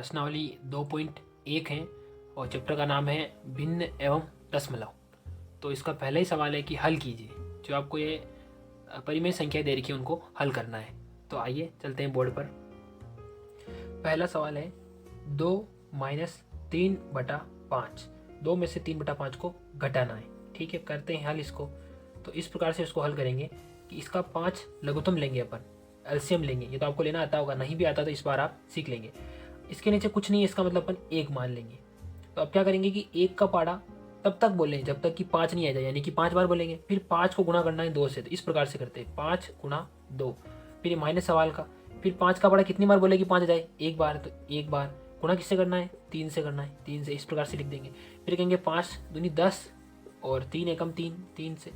प्रश्नावली 2.1 है और चैप्टर का नाम है भिन्न एवं दशमलव। तो इसका पहला ही सवाल है कि हल कीजिए। जो आपको ये परिमेय संख्या दे रखी है उनको हल करना है। तो आइए चलते हैं बोर्ड पर। पहला सवाल है 2 माइनस 3/5। 2 में से 3/5 को घटाना है। ठीक है, करते हैं हल इसको। तो इस प्रकार से इसको हल करेंगे कि इसका 5 लघुत्तम लेंगे, अपन एलसीएम लेंगे। ये तो आपको लेना आता होगा, नहीं भी आता तो इस बार आप सीख लेंगे। इसके नीचे कुछ नहीं है, इसका मतलब अपन 1 मान लेंगे। तो अब क्या करेंगे कि 1 का पाड़ा तब तक बोलें जब तक कि 5 नहीं आ जाए, यानी कि 5 बार बोलेंगे। फिर 5 को गुणा करना है 2 से, तो इस प्रकार से करते हैं 5 गुणा 2। फिर ये माइनस सवाल का, फिर 5 का पाड़ा कितनी बार बोले कि 5 आ जाए, 1 बार। तो 1 बार गुणा किससे करना है, 3 से करना है, 3 से। इस प्रकार से लिख देंगे। फिर कहेंगे 5 दूनी 10 और 3 एकम 3, 3 से।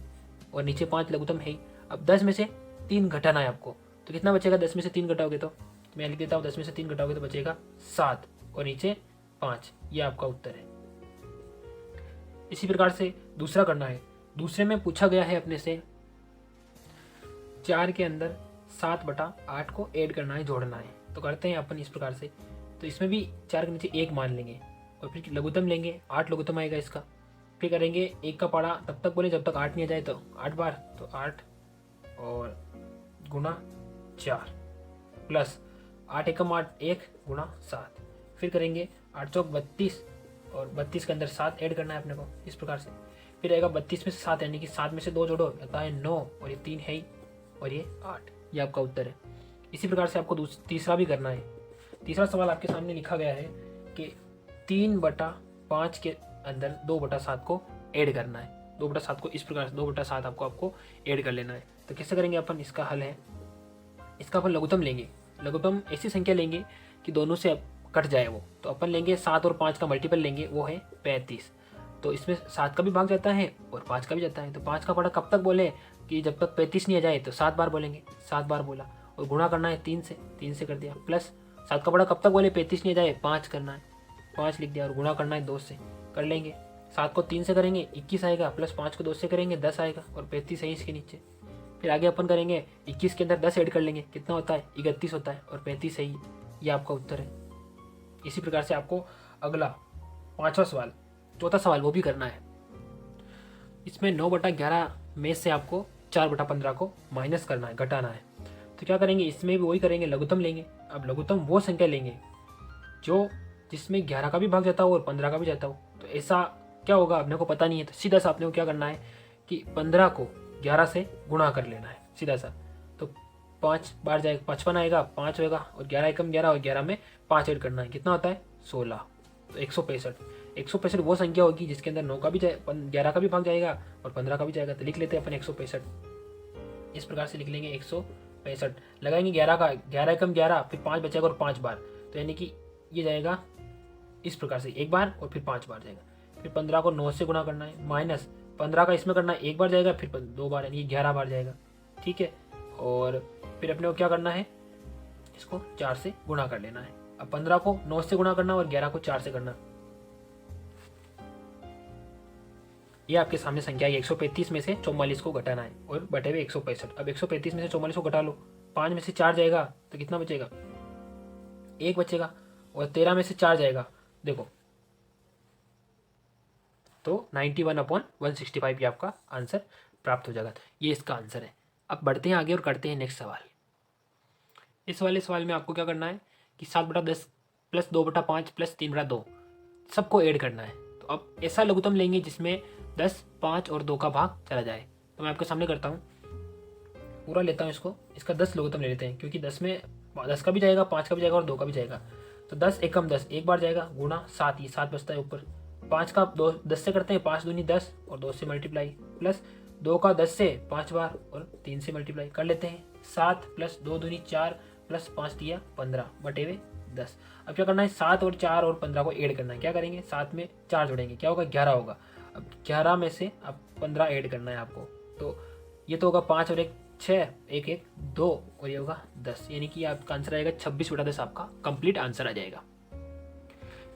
और नीचे 5 लघुत्तम है ही। अब 10 में से 3 घटाना है आपको, तो कितना बचेगा 10 में से 3 घटाओगे तो मैं लिख देता हूँ 10 में से 3 घटाओगे तो बचेगा 7 और नीचे 5। ये आपका उत्तर है। इसी प्रकार से दूसरा करना है। दूसरे में पूछा गया है अपने से 4 के अंदर 7/8 को ऐड करना है, जोड़ना है। तो करते हैं अपन इस प्रकार से। तो इसमें भी 4 के नीचे 1 मान लेंगे और फिर लघुत्तम लेंगे, 8 लघुत्तम आएगा इसका। फिर करेंगे 1 का पाड़ा तब तक बोले जब तक 8 नहीं आ जाए, तो 8 बार। तो 8 और गुणा 4 प्लस 8 एकम 8, 1 गुणा 7। फिर करेंगे 8 चौक 32 और 32 के अंदर 7 ऐड करना है अपने को, इस प्रकार से। फिर आएगा 32 में से 7, यानी कि 7 में से 2 जोड़ो, आता है 9 और ये 3 है ही और ये 8। ये आपका उत्तर है। इसी प्रकार से आपको तीसरा भी करना है। तीसरा सवाल आपके सामने लिखा गया है कि 3/5 के अंदर 2/7 को ऐड करना है। 2/7 को इस प्रकार से 2/7 आपको ऐड कर लेना है। तो कैसे करेंगे अपन, इसका हल है। इसका अपन लघुत्तम लेंगे। लघुत्तम ऐसी संख्या लेंगे कि दोनों से कट जाए वो। तो अपन लेंगे 7 और 5 का मल्टीपल लेंगे, वो है 35। तो इसमें 7 का भी भाग जाता है और 5 का भी जाता है। तो 5 का पड़ा कब तक बोले कि जब तक 35 नहीं आ जाए, तो 7 बार बोलेंगे। 7 बार बोला और गुणा करना है 3 से, 3 से कर दिया। प्लस 7 का पड़ा कब तक बोले 35 नहीं आ जाए, 5 करना है, 5 लिख दिया और गुणा करना है 2 से, कर लेंगे। 7 को 3 से करेंगे 21 आएगा, प्लस 5 को 2 से करेंगे 10 आएगा और 35 है इसके नीचे। फिर आगे अपन करेंगे 21 के अंदर 10 ऐड कर लेंगे, कितना होता है 31 होता है और 35 है ही। ये आपका उत्तर है। इसी प्रकार से आपको अगला 5वां सवाल, चौथा सवाल वो भी करना है। इसमें 9/11 में से आपको 4/15 को माइनस करना है, घटाना है। तो क्या करेंगे, इसमें भी वही करेंगे, लघुत्तम लेंगे। अब लघुत्तम वो संख्या लेंगे जो जिसमें 11 का भी भाग जाता हो और 15 का भी जाता हो। तो ऐसा क्या होगा अपने को पता नहीं है, तो सीधा सा अपने को क्या करना है कि 15 को 11 से गुणा कर लेना है, सीधा सा। तो 5 बार जाएगा 55 आएगा, 5 होगा और 11 एकम 11 और 11 में 5 ऐड करना है, कितना होता है 16। तो 165। 165 वो संख्या होगी जिसके अंदर 9 का भी 11 का भी भाग जाएगा और 15 का भी जाएगा। तो लिख लेते हैं अपन 165। इस प्रकार से लिख लेंगे 165। लगाएंगे 11 का, 11 एकम 11, फिर 5 बचेगा और 5 बार। तो यानी कि ये जाएगा इस प्रकार से, 1 बार और फिर 5 बार जाएगा। फिर 15 को 9 से गुणा करना है, माइनस 15 का इसमें करना है 1 बार जाएगा, फिर 2 बार, यानी 11 बार जाएगा। ठीक है, और फिर अपने को क्या करना है, इसको 4 से गुणा कर लेना है। अब 15 को 9 से गुणा करना और 11 को 4 से करना। ये आपके सामने संख्या है। 135 में से 44 को घटाना है और बटे हुए 165। अब 135 में से 44 को घटा लो, 5 में से 4 जाएगा तो कितना बचेगा, 1 बचेगा। और 13 में से 4 जाएगा, देखो तो 91/165 ये आपका आंसर प्राप्त हो जाएगा। ये इसका आंसर है। अब बढ़ते हैं आगे और करते हैं नेक्स्ट सवाल। इस वाले सवाल में आपको क्या करना है कि 7/10 प्लस 2/5 प्लस 3/2 सबको ऐड करना है। तो अब ऐसा लघुत्तम लेंगे जिसमें 10, 5 और 2 का भाग चला जाए। तो मैं आपके सामने करता हूँ, पूरा लेता हूँ इसको। इसका 10 लघुत्तम ले लेते हैं, क्योंकि 10 में 10 का भी जाएगा, 5 का भी जाएगा और 2 का भी जाएगा। तो 10 एकम 10 एक बार जाएगा, गुणा 7, ये 7 बचता है ऊपर। 5 का 10 से करते हैं, 5 दूनी 10 और 2 से मल्टीप्लाई, प्लस 2 का 10 से 5 बार और 3 से मल्टीप्लाई कर लेते हैं। 7 प्लस 2 दूनी 4 प्लस 5 दिया 15 बटे हुए 10। अब क्या करना है, 7 और 4 और 15 को ऐड करना है। क्या करेंगे, 7 में 4 जोड़ेंगे, क्या होगा 11 होगा। अब 11 में से अब 15 ऐड करना है आपको। तो ये तो होगा 5 और 1 6, 1 1 2 और ये होगा 10, यानी कि आपका आंसर आएगा 26/10। आपका कंप्लीट आंसर आ जाएगा।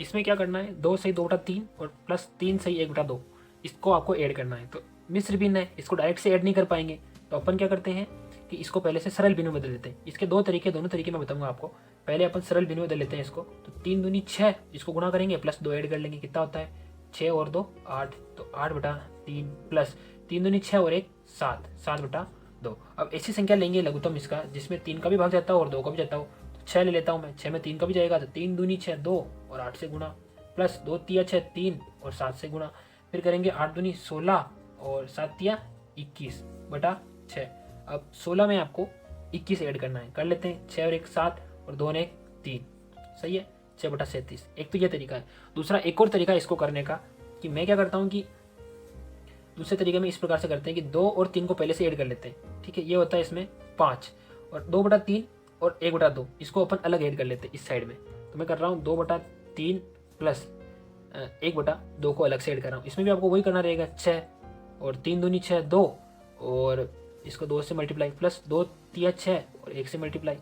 इसमें क्या करना है, 2 सही 2/3 और प्लस 3 सही 1/2, इसको आपको ऐड करना है। तो मिश्र भिन्न है, इसको डायरेक्ट से ऐड नहीं कर पाएंगे। तो अपन क्या करते हैं कि इसको पहले से सरल भिन्न में बदल देते हैं। इसके दोनों तरीके मैं बताऊंगा आपको। पहले अपन सरल भिन्न में बदल लेते हैं इसको। तो 3 दूनी 6, इसको गुणा करेंगे प्लस 2 ऐड कर लेंगे, कितना होता है 6 और 2 8, तो 8/3 प्लस 3 दूनी 6 और 1 7, 7/2। अब ऐसी संख्या लेंगे लघुत्तम इसका जिसमें 3 का भी भाग जाता हो और 2 का भी जाता हो। तो 6 ले लेता हूँ मैं, 6 में 3 का भी जाएगा, तो 3 दूनी 6 2 और 8 से गुणा, प्लस 2 तिया 6 3 और 7 से गुणा, फिर करेंगे 8 दूनी 16 और 7 तिया 21/6। अब 16 में आपको 21 ऐड करना है, कर लेते हैं, 6 और 1 7 और 2 और 1 3, सही है 6/37। एक तो ये तरीका है। दूसरा एक और तरीका इसको करने का कि मैं क्या करता हूँ कि दूसरे तरीके में इस प्रकार से करते हैं कि 2 और 3 को पहले से ऐड कर लेते हैं, ठीक है, ये होता है इसमें 5 और 2/3 और 1/2 इसको अपन अलग ऐड कर लेते हैं इस साइड में। तो मैं कर रहा हूँ 2/3 प्लस 1/2 को अलग से ऐड कर रहा हूँ। इसमें भी आपको वही करना रहेगा, 6 और 3 दूनी 6 2 और इसको 2 से मल्टीप्लाई, प्लस 2 तिया 6 और 1 से मल्टीप्लाई।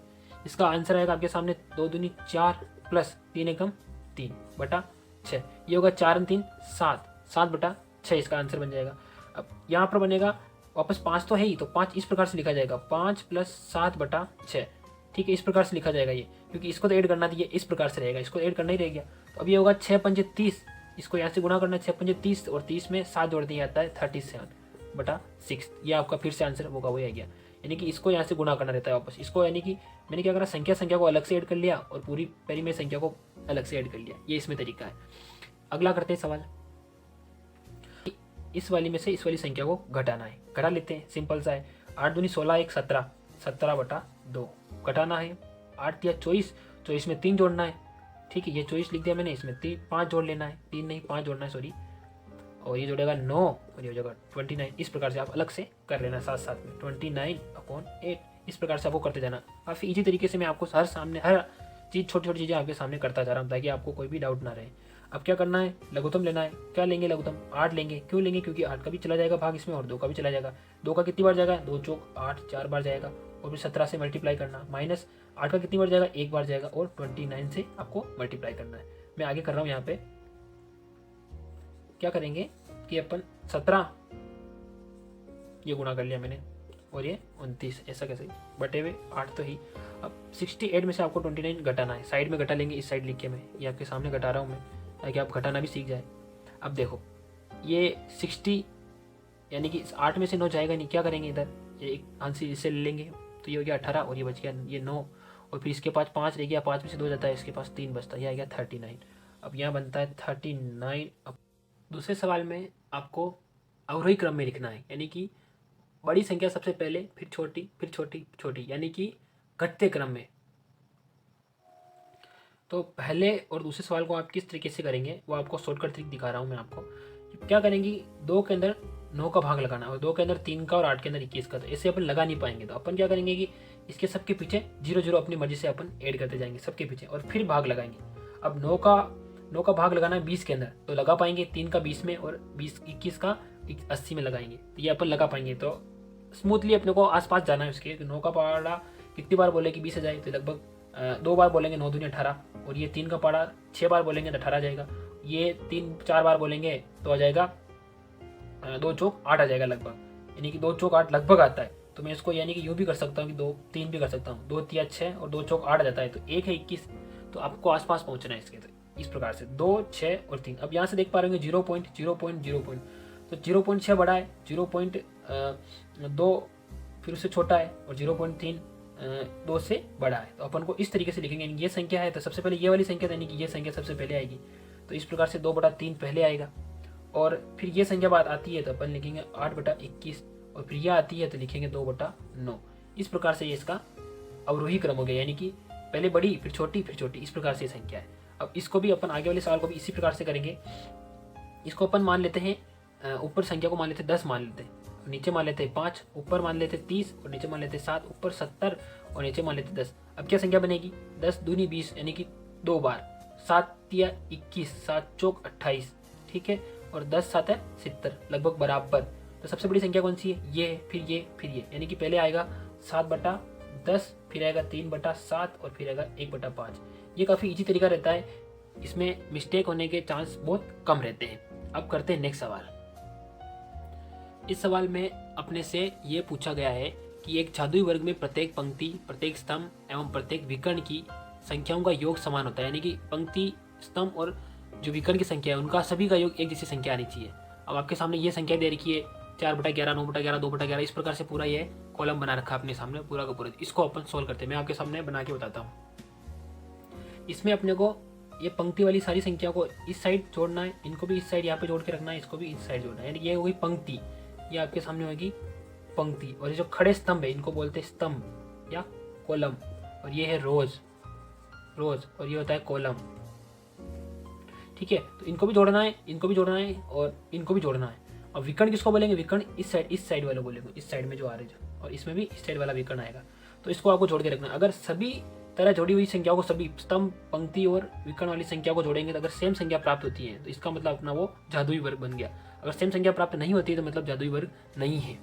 इसका आंसर आएगा आपके सामने 2 दूनी 4 प्लस 3 एकम 3/6। ये होगा 4 और 3 7, 7/6 इसका आंसर बन जाएगा। अब यहाँ पर बनेगा वापस 5 तो है ही, तो 5 इस प्रकार से लिखा जाएगा 5 प्लस 7/6, ठीक है, इस प्रकार से लिखा जाएगा ये, क्योंकि इसको तो ऐड करना था, ये इस प्रकार से रहेगा, इसको ऐड करना ही रह गया। तो अब ये होगा 6 पंजे 30, इसको यहाँ से गुणा करना है, 6 पंजे 30 और 30 में 7 जोड़ दिया जाता है 37/6। ये आपका फिर से आंसर होगा वही आ गया, यानी कि इसको यहाँ से गुणा करना रहता है वापस इसको, यानी कि मैंने क्या करा संख्या को अलग से ऐड कर लिया और पूरी परिमेय संख्या को अलग से ऐड कर लिया, ये इसमें तरीका है। अगला करते हैं सवाल, इस वाली में से इस वाली संख्या को घटाना है, घटा लेते हैं, सिंपल सा है। 8 दूनी 16 1 17, 17/2 घटाना है। 8 तिया 24, 24 में 3 जोड़ना है, ठीक है, ये 24 लिख दिया मैंने, इसमें 5 जोड़ लेना है, 3 नहीं 5 जोड़ना है सॉरी, और ये जोड़ेगा 9 और ये हो जाएगा 29। इस प्रकार से आप अलग से कर लेना साथ साथ में, 29/8 इस प्रकार से आपको करते जाना। काफ़ी इजी तरीके से मैं आपको हर चीज़ छोटी छोटी चीज़ें आपके सामने करता जा रहा हूँ ताकि आपको कोई भी डाउट ना रहे। अब क्या करना है, लघुत्तम लेना है। क्या लेंगे लघुत्तम, 8 लेंगे। क्यों लेंगे, क्योंकि 8 का भी चला जाएगा भाग इसमें और 2 का भी चला जाएगा। 2 का कितनी बार जाएगा, 2 चौक 8 4 बार जाएगा, और फिर 17 से मल्टीप्लाई करना, माइनस 8 का कितनी बार जाएगा, 1 बार जाएगा, और 29 से आपको मल्टीप्लाई करना है। मैं आगे कर रहा हूँ, यहाँ पे क्या करेंगे कि अपन 17 ये गुणा कर लिया मैंने और ये 29, ऐसा कैसे बटे हुए 8 तो ही। अब 68 में से आपको 29 घटाना है, साइड में घटा लेंगे, इस साइड लिख के मैं ये आपके सामने घटा रहा हूँ मैं, ताकि आप घटाना भी सीख जाए। अब देखो ये 60 यानी कि 8 में से 9 जाएगा नहीं, क्या करेंगे इधर ये एक आंसर इससे ले लेंगे, तो ये हो गया 18 और ये बच गया ये 9, और फिर इसके पास 5 रह गया, 5 में से 2 जाता है, इसके पास 3 बचता है, ये आ गया 39। अब यहाँ बनता है 39। अब दूसरे सवाल में आपको अवरोही क्रम में लिखना है, यानी कि बड़ी संख्या सबसे पहले, फिर छोटी, फिर छोटी, छोटी, यानी कि घटते क्रम में। तो पहले और दूसरे सवाल को आप किस तरीके से करेंगे वो आपको शॉर्टकट ट्रिक दिखा रहा हूँ मैं आपको। क्या करेंगे, 2 के अंदर 9 का भाग लगाना और 2 के अंदर 3 का और 8 के अंदर 21 का, तो ऐसे अपन लगा नहीं पाएंगे। तो अपन क्या करेंगे कि इसके सबके पीछे 0 0 अपनी मर्जी से अपन ऐड करते जाएंगे सबके पीछे, और फिर भाग लगाएंगे। अब 9 का भाग लगाना है 20 के अंदर, तो लगा पाएंगे 3 का 20 में और 21 का 80 में लगाएंगे, तो ये अपन लगा पाएंगे। तो स्मूथली अपने को आसपास जाना है उसके। 9 का पारा कितनी बार बोले कि 20 आ जाए, तो लगभग 2 बार बोलेंगे 9 दूनी 18, और ये 3 का पारा 6 बार बोलेंगे तो 18 जाएगा, ये 3-4 बार बोलेंगे तो आ जाएगा 2 चौक 8 आ जाएगा लगभग, यानी कि 2 चौक 8 लगभग आता है। तो मैं इसको यानी कि यूँ भी कर सकता हूँ कि 2 3 भी कर सकता हूँ, 2 तिया 6 और 2 चौक 8 आ जाता है, तो 1 है 21। तो आपको आसपास पहुँचना है इसके, तो इस प्रकार से 2 6 और 3। अब यहाँ से देख पा रहे होंगे 0.0.0, तो 0.6 बड़ा है, 0.2 फिर उससे छोटा है, और 0.3 2 से बड़ा है। तो अपन को इस तरीके से लिखेंगे, ये संख्या है तो सबसे पहले ये वाली संख्या, यानी कि ये संख्या सबसे पहले आएगी, तो इस प्रकार से 2/3 पहले आएगा, और फिर ये संख्या बात आती है तो अपन लिखेंगे 8/21, और फिर यह आती है तो लिखेंगे 2/9। इस प्रकार से ये इसका अवरोही क्रम हो गया, यानी कि पहले बड़ी फिर छोटी फिर छोटी, इस प्रकार से ये संख्या है। अब इसको भी अपन आगे वाले सवाल को भी इसी प्रकार से करेंगे। इसको अपन मान लेते हैं, ऊपर संख्या को मान लेते हैं 10 मान लेते हैं, नीचे मान लेते हैं 5, ऊपर मान लेते हैं 30 और नीचे मान लेते हैं 7, ऊपर 70 और नीचे मान लेते हैं 10। अब क्या संख्या बनेगी, 10 दूनी 20 यानी कि 2 बार, 7 तिया 21, 7 चौक 28, ठीक है, और 10 7 है 70, लगभग बराबर। तो सबसे बड़ी संख्या कौन सी है, ये है, फिर ये, फिर ये, यानी कि पहले आएगा 7/10, फिर आएगा 3/7 और फिर आएगा 1/5। ये काफ़ी इजी तरीका रहता है, इसमें मिस्टेक होने के चांस बहुत कम रहते हैं। अब करते हैं नेक्स्ट सवाल। इस सवाल में अपने से ये पूछा गया है कि एक जादुई वर्ग में प्रत्येक पंक्ति, प्रत्येक स्तंभ एवं प्रत्येक विकर्ण की संख्याओं का योग समान होता है, यानी कि पंक्ति, स्तंभ और जो विकर्ण की संख्या है उनका सभी का योग एक जैसी संख्या आनी चाहिए। अब आपके सामने ये संख्या दे रखी है 4/11, 9/11, 2/11, इस प्रकार से पूरा ये कॉलम बना रखा है अपने सामने पूरा का पूरा। इसको अपन सोल्व करते हैं, मैं आपके सामने बना के बताता हूँ। इसमें अपने को ये पंक्ति वाली सारी संख्या को इस साइड जोड़ना है, इनको भी इस साइड यहाँ पे जोड़ के रखना है, इसको भी इस साइड जोड़ना है, यानी ये होगी पंक्ति, ये आपके सामने होगी पंक्ति। और ये जो खड़े स्तंभ है इनको बोलते हैं स्तंभ या कॉलम, और ये है रोज, और ये होता है कॉलम। ठीक है, तो इनको भी जोड़ना है, इनको भी जोड़ना है और इनको भी जोड़ना है। और विकर्ण किसको बोलेंगे? विकर्ण इस साइड वाला बोलेंगे, इस साइड में जो आ रहे जो, और इसमें भी इस साइड वाला विकर्ण आएगा। तो इसको आपको जोड़ के रखना है। अगर सभी तरह जोड़ी हुई संख्याओं को, सभी स्तंभ, पंक्ति और विकर्ण वाली संख्या को जोड़ेंगे तो अगर सेम संख्या प्राप्त होती है तो इसका मतलब अपना वो जादुई वर्ग बन गया। अगर सेम संख्या प्राप्त नहीं होती है तो मतलब जादुई वर्ग नहीं है।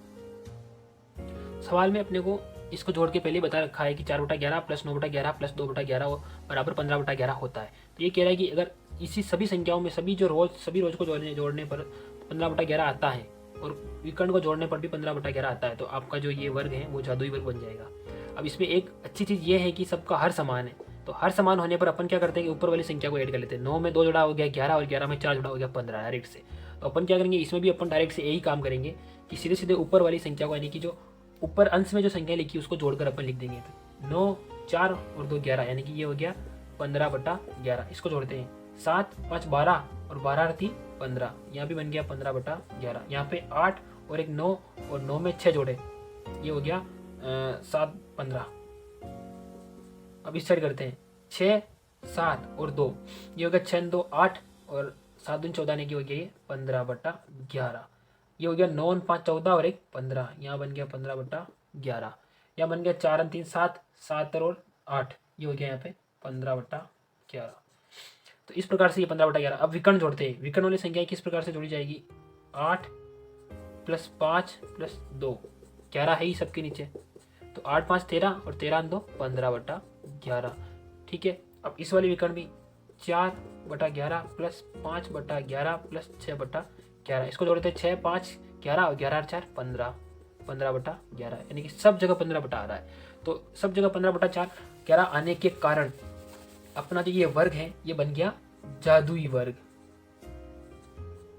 सवाल में अपने को इसको जोड़ के पहले बता रखा है कि 4/11 प्लस 9/11 प्लस 2/11 बराबर 15/11 होता है। तो ये कह रहा है कि अगर इसी सभी संख्याओं में सभी रोज को जोड़ने पर 15/11 आता है और विकर्ण को जोड़ने पर भी 15/11 आता है, तो आपका जो ये वर्ग है वो जादुई वर्ग बन जाएगा। अब इसमें एक अच्छी चीज़ ये है कि सबका हर समान है, तो हर समान होने पर अपन क्या करते हैं कि ऊपर वाली संख्या को ऐड कर लेते हैं। 9 में 2 जुड़ा हो गया 11, और 11 में 4 जुड़ा हो गया 15 डायरेक्ट से। तो अपन क्या करेंगे, इसमें भी अपन डायरेक्ट से यही काम करेंगे कि सीधे सीधे ऊपर वाली संख्या को, यानी कि जो ऊपर अंश में जो संख्या लिखी उसको जोड़कर अपन लिख देंगे। 9, 4 और 2 11, यानी कि ये हो गया 15/11। इसको जोड़ते हैं 7, 5 12 और 12 और 3 15, यहाँ भी बन गया 15/11। यहाँ पे 8 और एक 9 और 9 में 6 जोड़े, ये हो गया 7 15। अब इस साइड करते हैं 6, 7 और 2, ये हो गया 6 2 8 और 7 दूनी 14, ने की हो गया ये 15/11। ये हो गया 9 और 5 14 और एक 15, यहाँ बन गया 15/11। यहाँ बन गया 4 और 3 7, 7 और 8, ये हो गया यहाँ पे 15/11। तो इस प्रकार से ये 15/11। अब विकर्ण जोड़ते हैं। विकर्ण वाली संख्या किस प्रकार से जोड़ी जाएगी? 8 + 5 + 2, 11 है ही सबके नीचे, तो 8 5 13 और 13 2 15/11। ठीक है, अब इस वाली विकर्ण भी 4/11 + 5/11 + 6/11, इसको जोड़ते हैं 6 5 11 और 11 और 4 15, 15/11, यानी कि सब जगह 15 आ रहा है। तो सब जगह 15/4 11 आने के कारण अपना जो ये वर्ग है ये बन गया जादुई वर्ग।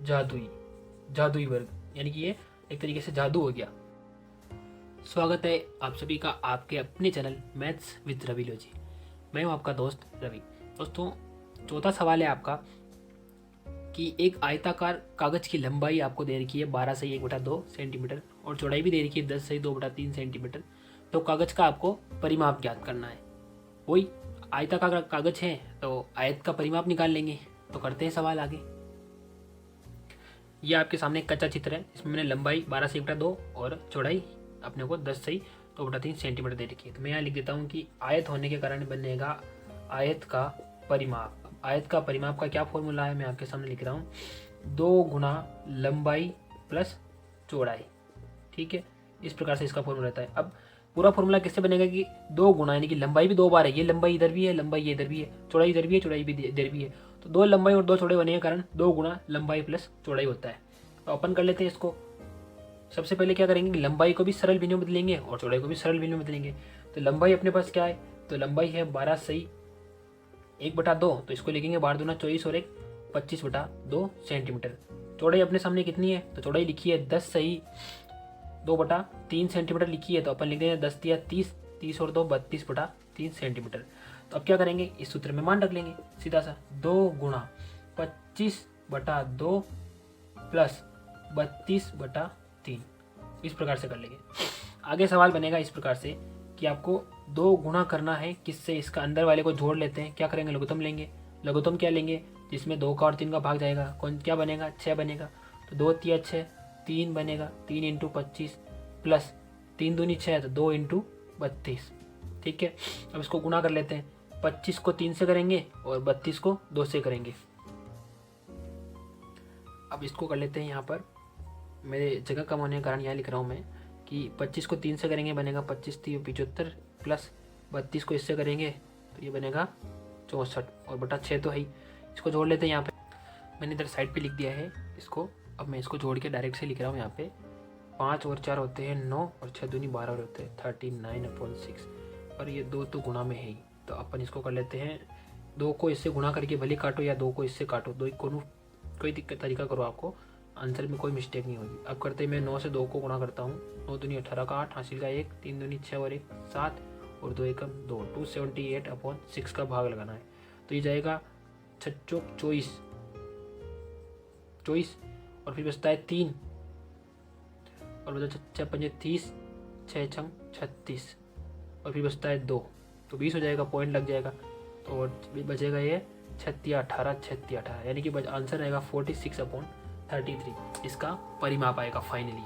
जादुई वर्ग, यानी कि ये एक तरीके से जादू हो गया। स्वागत है आप सभी का आपके अपने चैनल मैथ्स विद रविलोजी। मैं हूं आपका दोस्त रवि। दोस्तों, चौथा सवाल है आपका कि एक आयताकार कागज की लंबाई आपको दे रखी है 12 से 1/2 सेंटीमीटर और चौड़ाई भी दे रखी है 10 से 2/3 सेंटीमीटर। तो कागज का आपको परिमाप ज्ञात करना है। वही आयताकार कागज है तो आयत का परिमाप निकाल लेंगे। तो करते हैं सवाल आगे। यह आपके सामने एक कच्चा चित्र है, इसमें मैंने लंबाई 12 से 1/2 और चौड़ाई अपने को 10 से 2/3 सेंटीमीटर दे रखी है। तो मैं यहाँ लिख देता हूँ कि आयत होने के कारण बनेगा आयत का परिमाप। आयत का परिमाप का क्या फॉर्मूला है मैं आपके सामने लिख रहा हूँ, 2 गुना लंबाई प्लस चौड़ाई। ठीक है, इस प्रकार से इसका फॉर्मूला रहता है। अब पूरा फॉर्मूला किससे बनेगा कि 2 गुना, यानी कि लंबाई भी 2 बार है, ये लंबाई इधर भी है, लंबाई ये इधर भी है, चौड़ाई इधर भी है, चौड़ाई भी इधर भी है, तो 2 लंबाई और 2 चौड़ाई होने के कारण 2 गुना लंबाई प्लस चौड़ाई होता है। तो अपन कर लेते हैं इसको। सबसे पहले क्या करेंगे कि लंबाई को भी सरल भिन्नों में बदलेंगे और चौड़ाई को भी सरल भिन्नों में बदलेंगे। तो लंबाई अपने पास क्या है, तो लंबाई है 12 से 1/2, तो इसको लिखेंगे 12 दूना 24 और 1 25/2 सेंटीमीटर। चौड़ाई अपने सामने कितनी है, तो चौड़ाई लिखी है 10 से 2/3 सेंटीमीटर लिखी है, तो अपन लिख देंगे 10 दिया 30, 30 और 2 32/3 सेंटीमीटर। तो अब क्या करेंगे, इस सूत्र में मान रख लेंगे सीधा सा, 2 गुना 25/2 प्लस 32/3, इस प्रकार से कर लेंगे। आगे सवाल बनेगा इस प्रकार से कि आपको 2 गुना करना है किससे, इसका अंदर वाले को जोड़ लेते हैं। क्या करेंगे, लघुत्तम लेंगे। लघुत्तम क्या लेंगे, जिसमें 2 का और 3 का भाग जाएगा, कौन क्या बनेगा, 6 बनेगा। तो 2 तिया 6, 3 बनेगा, 3 × 25 प्लस 3 दूनी 6, तो 2 × 32। ठीक है, अब इसको गुना कर लेते हैं। 25 को 3 से करेंगे और 32 को 2 से करेंगे। अब इसको कर लेते हैं। यहाँ पर मेरे जगह कम होने के कारण यहाँ लिख रहा हूँ मैं कि 25 को 3 से करेंगे बनेगा 25 × 75 प्लस 32 को इससे करेंगे तो ये बनेगा 64 और बटा 6 तो है ही। इसको जोड़ लेते हैं। यहाँ पे मैंने इधर साइड पे लिख दिया है इसको। अब मैं इसको जोड़ के डायरेक्ट से लिख रहा हूँ। यहाँ पे 5 और 4 होते हैं 9 और 6 दूनी 12 और होते हैं 39/6 और ये 2 तो गुणा में है ही, तो अपन इसको कर लेते हैं, 2 को इससे गुणा करके भले काटो या 2 को इससे काटो, दो कोई दिक्कत तरीका करो, आपको आंसर में कोई मिस्टेक नहीं होगी। अब करते हैं, मैं 9 से 2 को गुणा करता हूँ, 9 दूनी 18 का 8, हासिल का 1, 3 दूनी 6 और 1 7 और 2 एकम 2, 278/6 का भाग लगाना है। तो ये जाएगा 6 चौक 24 और फिर बचता है 3 और बचा 6 पंजे 30, 6 छंग 36 और फिर बचता है 2, तो 20 हो जाएगा, पॉइंट लग जाएगा। तो बचेगा ये 36/18 यानी कि आंसर आएगा 46/33 इसका परिमाप आएगा फाइनली।